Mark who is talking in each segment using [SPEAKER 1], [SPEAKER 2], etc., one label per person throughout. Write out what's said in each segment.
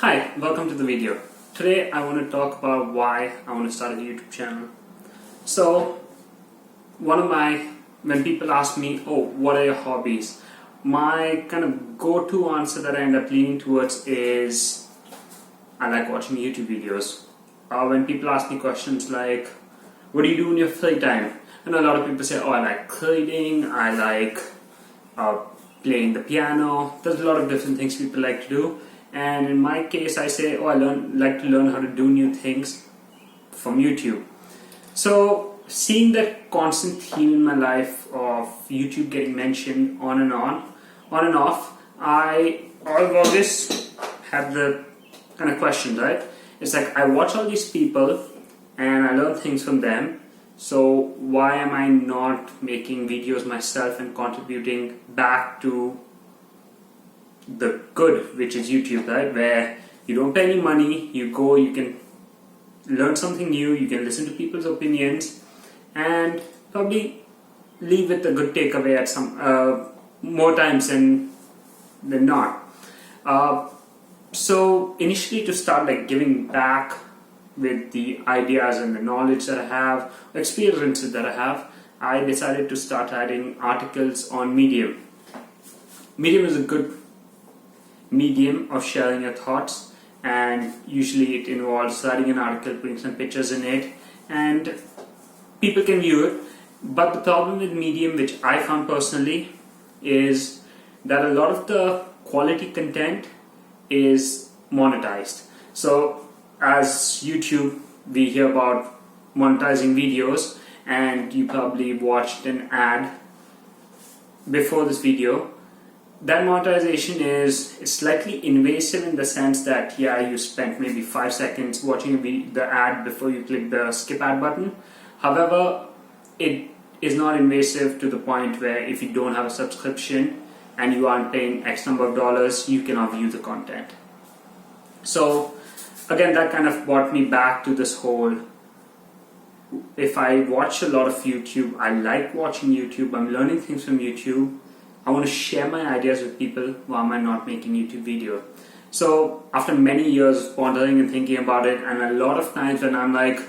[SPEAKER 1] Hi, welcome to the video. Today I want to talk about why I want to start a YouTube channel. So, when people ask me, oh, what are your hobbies? My kind of go-to answer that I end up leaning towards is, I like watching YouTube videos. When people ask me questions like, what do you do in your free time? And a lot of people say, oh, I like coding, I like playing the piano. There's a lot of different things people like to do. And in my case, I say, oh, like to learn how to do new things from YouTube. So, seeing that constant theme in my life of YouTube getting mentioned on and off, I've always had the kind of question, right? It's like I watch all these people and I learn things from them. So why am I not making videos myself and contributing back to the good, which is YouTube, right? Where you don't pay any money, you go, you can learn something new, you can listen to people's opinions, and probably leave with a good takeaway at some more times than not. So initially, to start like giving back with the ideas and the knowledge that I have, experiences that I have, I decided to start writing articles on Medium. Medium is a good medium of sharing your thoughts, and usually it involves writing an article, putting some pictures in it, and people can view it. But the problem with Medium, which I found personally, is that a lot of the quality content is monetized. So as YouTube, we hear about monetizing videos, and you probably watched an ad before this video. That monetization is slightly invasive in the sense that, yeah, you spent maybe 5 seconds watching the ad before you click the skip ad button. However, it is not invasive to the point where if you don't have a subscription and you aren't paying X number of dollars, you cannot view the content. So again, that kind of brought me back to this whole, if I watch a lot of YouTube, I like watching YouTube, I'm learning things from YouTube, I want to share my ideas with people, why am I not making YouTube video? So after many years of pondering and thinking about it, and a lot of times when I'm like,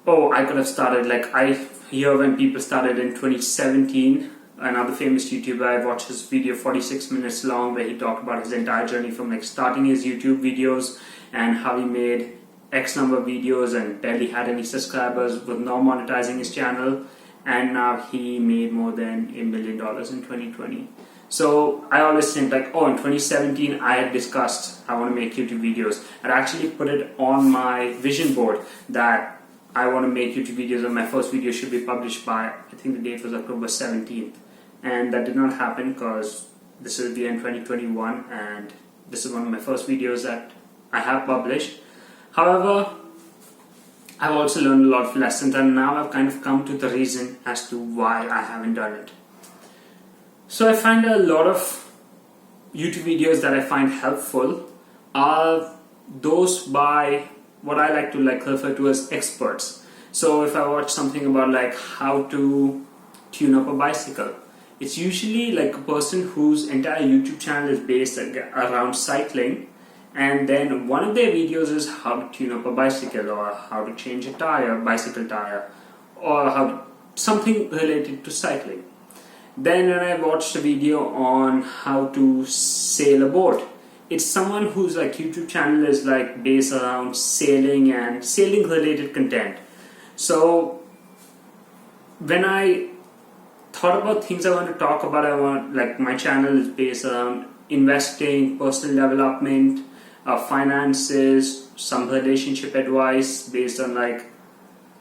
[SPEAKER 1] oh, I could have started, like I hear when people started in 2017, another famous YouTuber, I watched his video 46 minutes long where he talked about his entire journey from like starting his YouTube videos and how he made X number of videos and barely had any subscribers, was now monetizing his channel, and now he made more than $1 million in 2020. So I always think like, oh, in 2017 I had discussed I want to make YouTube videos. I'd actually put it on my vision board that I want to make YouTube videos, and my first video should be published by, I think the date was October 17th. And that did not happen because this is the end 2021 and this is one of my first videos that I have published. However, I've also learned a lot of lessons, and now I've kind of come to the reason as to why I haven't done it. So I find a lot of YouTube videos that I find helpful are those by what I like to refer to as experts. So if I watch something about like how to tune up a bicycle, it's usually like a person whose entire YouTube channel is based around cycling, and then one of their videos is how to tune up a bicycle, or how to change a tire, bicycle tire, or something related to cycling. Then when I watched a video on how to sail a boat, it's someone whose like YouTube channel is like based around sailing and sailing related content. So when I thought about things I want to talk about, my channel is based around investing, personal development, finances, some relationship advice based on like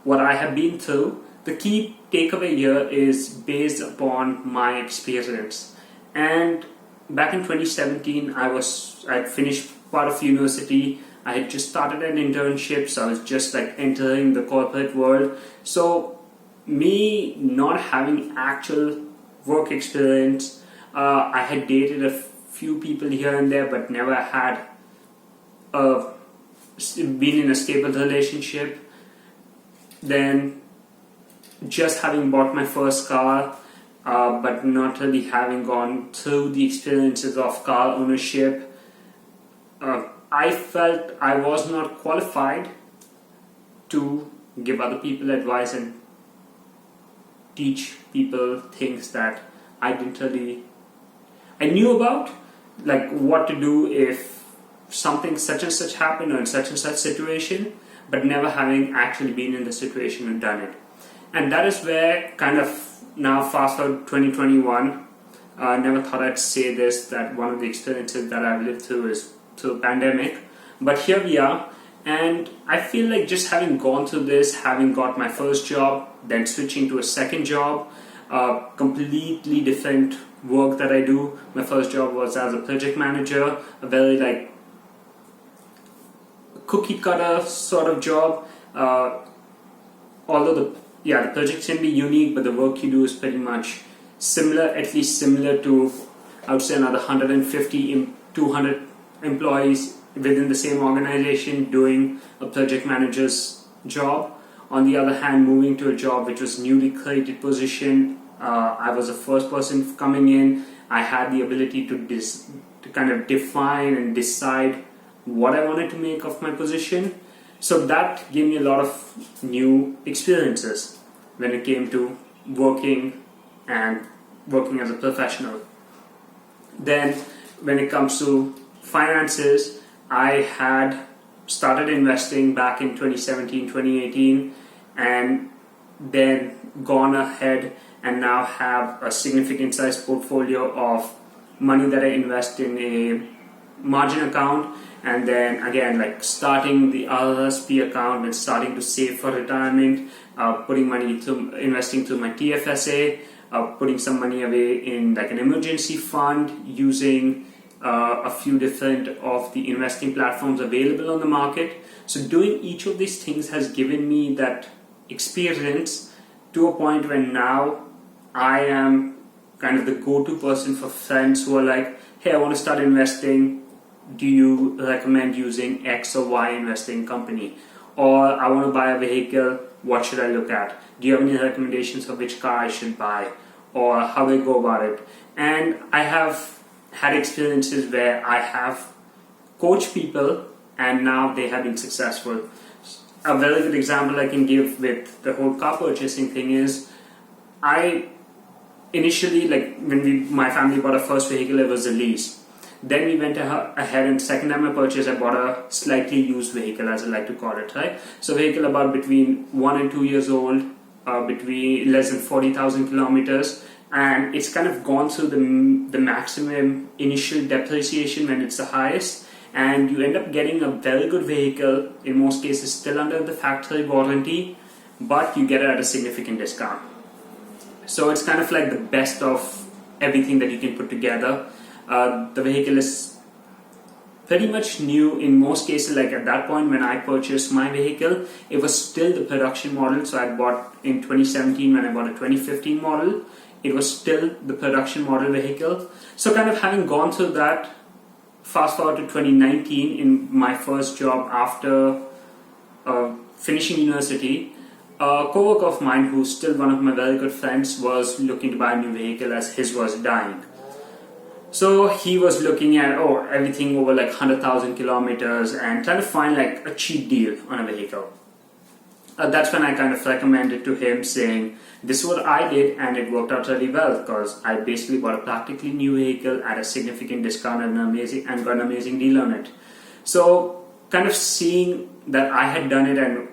[SPEAKER 1] what I have been through. The key takeaway here is based upon my experience. And back in 2017, I finished part of university. I had just started an internship, so I was just like entering the corporate world. So me not having actual work experience, I had dated a few people here and there, but never had been in a stable relationship. Then just having bought my first car, but not really having gone through the experiences of car ownership, I felt I was not qualified to give other people advice and teach people things that I didn't really, I knew about, like what to do if something such and such happened or in such and such situation, but never having actually been in the situation and done it. And that is where kind of now fast forward 2021, I never thought I'd say this, that one of the experiences that I've lived through is through a pandemic, but here we are. And I feel like just having gone through this, having got my first job, then switching to a second job, completely different work that I do. My first job was as a project manager, a very like cookie cutter sort of job. Although the projects can be unique, but the work you do is pretty much similar, at least similar to, I would say, another 150, 200 employees within the same organization doing a project manager's job. On the other hand, moving to a job which was newly created position, I was the first person coming in. I had the ability to kind of define and decide what I wanted to make of my position. So that gave me a lot of new experiences when it came to working as a professional. Then when it comes to finances, I had started investing back in 2017, 2018, and then gone ahead and now have a significant size portfolio of money that I invest in a margin account, and then again like starting the RRSP account and starting to save for retirement, putting money to investing through my TFSA, putting some money away in like an emergency fund, using a few different of the investing platforms available on the market. So doing each of these things has given me that experience to a point where now I am kind of the go-to person for friends who are like, hey, I want to start investing. Do you recommend using X or Y investing company? Or I want to buy a vehicle. What should I look at? Do you have any recommendations of which car I should buy? Or how do I go about it? And I have had experiences where I have coached people and now they have been successful. A very good example I can give with the whole car purchasing thing is, I initially, like when my family bought a first vehicle, it was a lease. Then we went ahead and second time I purchased, I bought a slightly used vehicle, as I like to call it, right? So vehicle about between 1 and 2 years old, between less than 40,000 kilometers, and it's kind of gone through the maximum initial depreciation when it's the highest, and you end up getting a very good vehicle, in most cases still under the factory warranty, but you get it at a significant discount. So it's kind of like the best of everything that you can put together. The vehicle is pretty much new in most cases. Like at that point when I purchased my vehicle, it was still the production model. So I bought in 2017 when I bought a 2015 model. It was still the production model vehicle. So kind of having gone through that, fast forward to 2019 in my first job after finishing university, a co-worker of mine who's still one of my very good friends was looking to buy a new vehicle as his was dying. So he was looking at everything over like 100,000 kilometers and trying to find like a cheap deal on a vehicle. That's when I kind of recommended to him, saying this is what I did and it worked out really well, because I basically bought a practically new vehicle at a significant discount and got an amazing deal on it. So kind of seeing that I had done it, and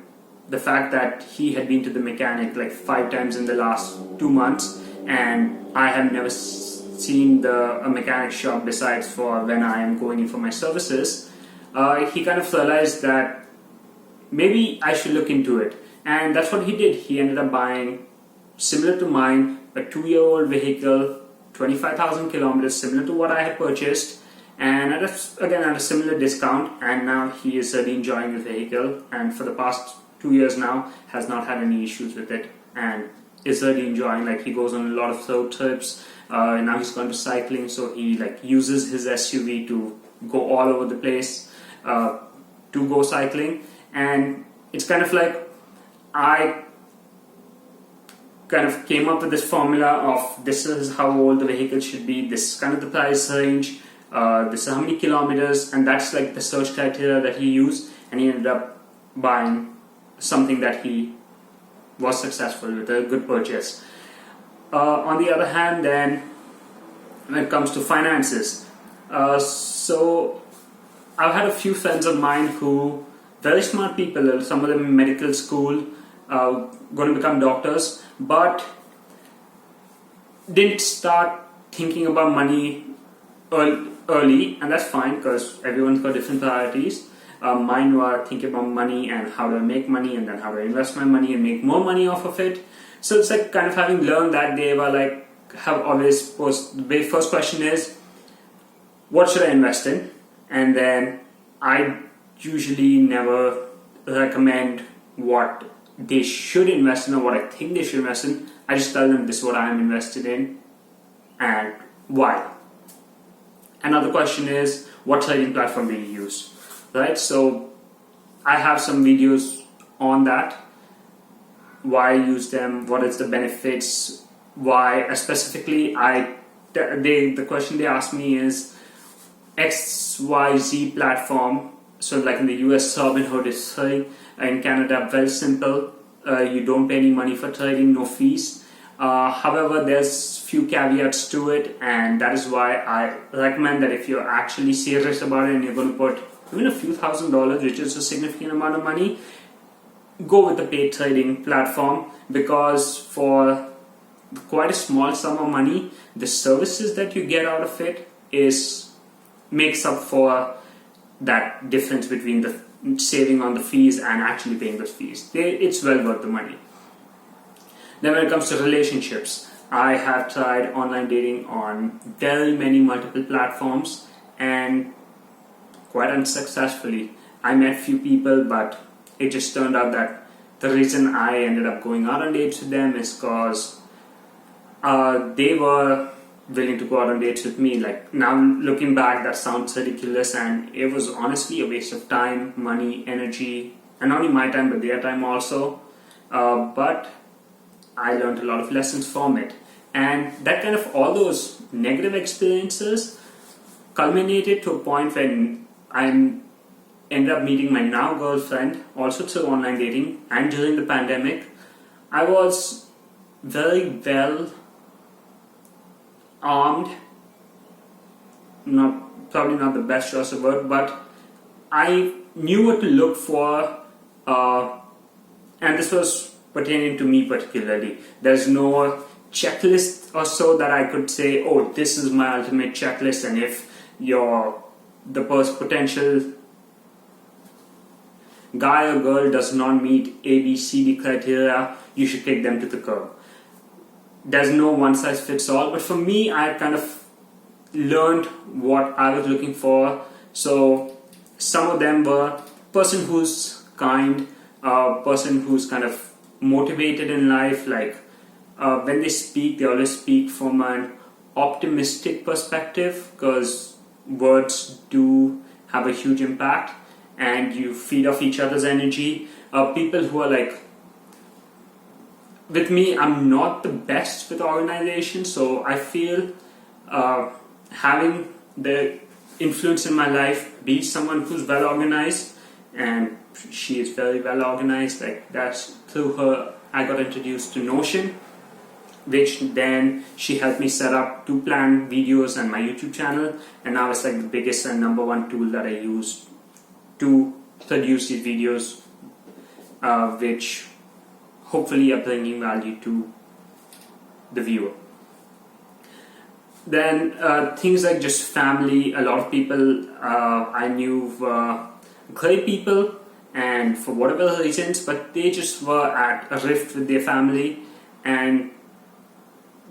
[SPEAKER 1] the fact that he had been to the mechanic like 5 times in the last 2 months, and I have never seen a mechanic shop besides for when I am going in for my services, he kind of realized that maybe I should look into it. And that's what he did. He ended up buying, similar to mine, a 2-year-old vehicle, 25,000 kilometers, similar to what I had purchased, and at a similar discount. And now he is really enjoying the vehicle, and for the past 2 years now has not had any issues with it, and is really enjoying. Like he goes on a lot of road trips. Now he's gone to cycling, so he like uses his SUV to go all over the place to go cycling. And it's kind of like I kind of came up with this formula of this is how old the vehicle should be, this is kind of the price range, this is how many kilometers, and that's like the search criteria that he used, and he ended up buying something that he was successful with, a good purchase. On the other hand, then when it comes to finances, so I've had a few friends of mine who, very smart people, some of them in medical school, going to become doctors, but didn't start thinking about money early, and that's fine because everyone's got different priorities. Mine were thinking about money and how do I make money, and then how do I invest my money and make more money off of it. So it's like kind of having learned that, they were like, have always posed, the very first question is, what should I invest in? And then I usually never recommend what they should invest in or what I think they should invest in. I just tell them this is what I am invested in and why. Another question is, what trading platform do you use? Right? So I have some videos on that. Why I use them, what is the benefits, why specifically the question they asked me is XYZ platform. So like in the US, Robinhood is free. In Canada, very simple. You don't pay any money for trading, no fees. However, there's few caveats to it, and that is why I recommend that if you're actually serious about it and you're going to put even a few $1,000s, which is a significant amount of money, go with the paid trading platform, because for quite a small sum of money, the services that you get out of it makes up for that difference between the saving on the fees and actually paying those fees. It's well worth the money. Then when it comes to relationships, I have tried online dating on very many multiple platforms and quite unsuccessfully. I met few people, but it just turned out that the reason I ended up going out on dates with them is because they were willing to go out on dates with me. Like, now looking back, that sounds ridiculous, and it was honestly a waste of time, money, energy, and not only my time but their time also. But I learned a lot of lessons from it, and that kind of, all those negative experiences culminated to a point when I ended up meeting my now girlfriend also through online dating. And during the pandemic, I was very well armed, probably not the best choice of word, but I knew what to look for, and this was pertaining to me particularly. There's no checklist or so that I could say, oh, this is my ultimate checklist, and if the potential guy or girl does not meet A, B, C, D criteria, you should kick them to the curb. There's no one size fits all, but for me, I kind of learned what I was looking for. So some of them were person who's kind, person who's kind of motivated in life, like when they speak, they always speak from an optimistic perspective, because words do have a huge impact and you feed off each other's energy. People who are like, with me, I'm not the best with organization, so I feel having the influence in my life, be someone who's well organized, and she is very well organized. Like, that's through her I got introduced to Notion, which then she helped me set up to plan videos and my YouTube channel, and now it's like the biggest and number one tool that I use to produce these videos, which hopefully are bringing value to the viewer. Then things like just family. A lot of people I knew were great people, and for whatever reasons, but they just were at a rift with their family, and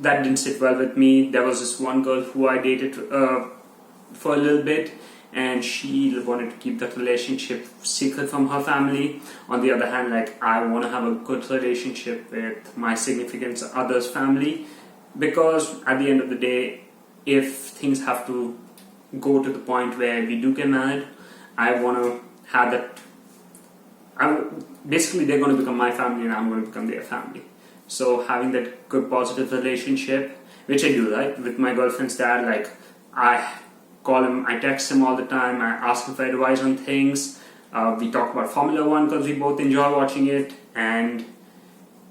[SPEAKER 1] that didn't sit well with me. There was this one girl who I dated for a little bit, and she wanted to keep that relationship secret from her family. On the other hand, like, I want to have a good relationship with my significant other's family, because at the end of the day, if things have to go to the point where we do get married, I want to have that. Basically, they're going to become my family and I'm going to become their family. So having that good positive relationship, which I do, right, with my girlfriend's dad, like, call him, I text him all the time, I ask him for advice on things. We talk about Formula One because we both enjoy watching it, and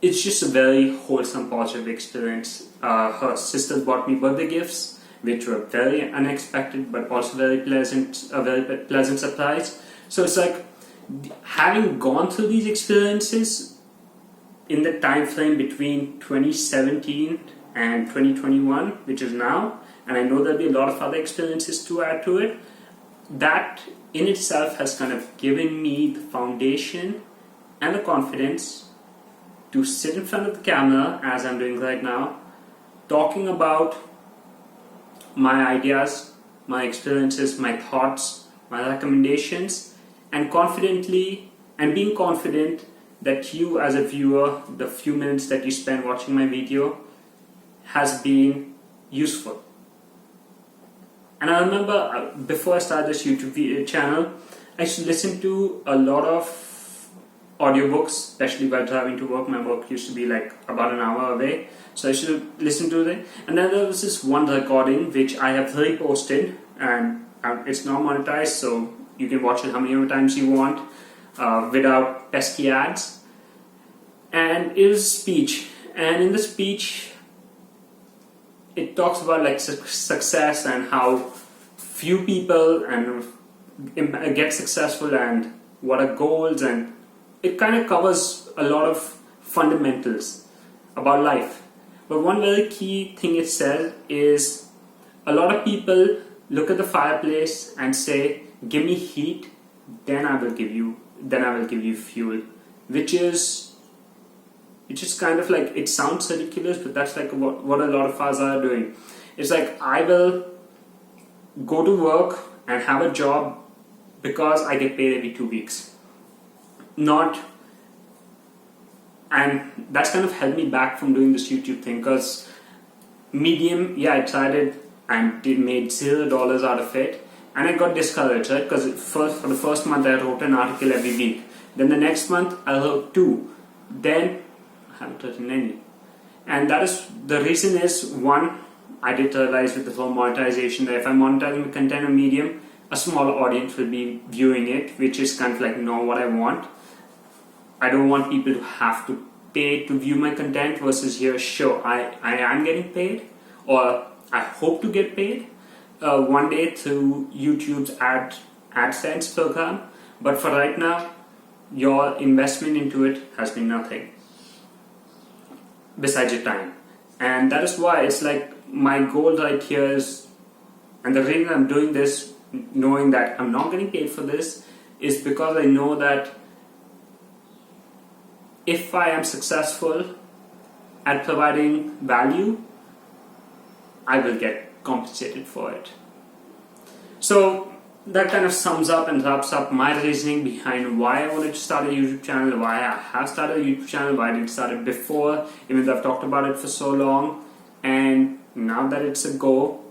[SPEAKER 1] it's just a very wholesome, positive experience. Her sisters bought me birthday gifts, which were very unexpected, but also very pleasant, a very pleasant surprise. So it's like, having gone through these experiences in the time frame between 2017 and 2021, which is now, and I know there'll be a lot of other experiences to add to it, that in itself has kind of given me the foundation and the confidence to sit in front of the camera, as I'm doing right now, talking about my ideas, my experiences, my thoughts, my recommendations, and being confident that you as a viewer, the few minutes that you spend watching my video has been useful. And I remember before I started this YouTube channel, I used to listen to a lot of audiobooks, especially while driving to work. My work used to be like about an hour away, so I should listen to it. And then there was this one recording which I have reposted, and it's not monetized, so you can watch it how many times you want without pesky ads. And it was a speech, and in the speech it talks about like success and how few people and get successful and what are goals, and it kind of covers a lot of fundamentals about life. But one very key thing it says is, a lot of people look at the fireplace and say, give me heat, then I will give you fuel, which is kind of like, it sounds ridiculous, but that's like what a lot of us are doing. It's like, I will go to work and have a job because I get paid every 2 weeks. And that's kind of held me back from doing this YouTube thing, because Medium, I tried it and made $0 out of it, and I got discouraged, right? Because for the first month I wrote an article every week. Then the next month I wrote 2. Then I haven't written any. And that is, the reason is, one, I did realize with the whole monetization that if I'm monetizing the content on Medium, a smaller audience will be viewing it, which is kind of like not what I want. I don't want people to have to pay to view my content, versus here, sure, I am getting paid, or I hope to get paid one day through YouTube's AdSense program. But for right now, your investment into it has been nothing besides your time. And that is why it's like, my goal right here is, and the reason I'm doing this, knowing that I'm not getting paid for this, is because I know that if I am successful at providing value, I will get compensated for it. So that kind of sums up and wraps up my reasoning behind why I wanted to start a YouTube channel, why I have started a YouTube channel, why I didn't start it before, even though I've talked about it for so long. And now that it's a go,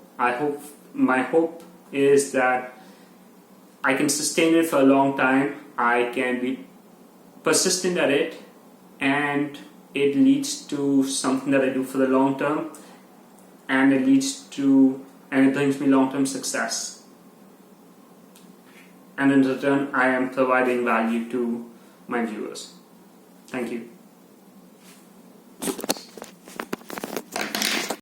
[SPEAKER 1] my hope is that I can sustain it for a long time. I can be persistent at it, and it leads to something that I do for the long term, and it brings me long-term success. And in return, I am providing value to my viewers. Thank you.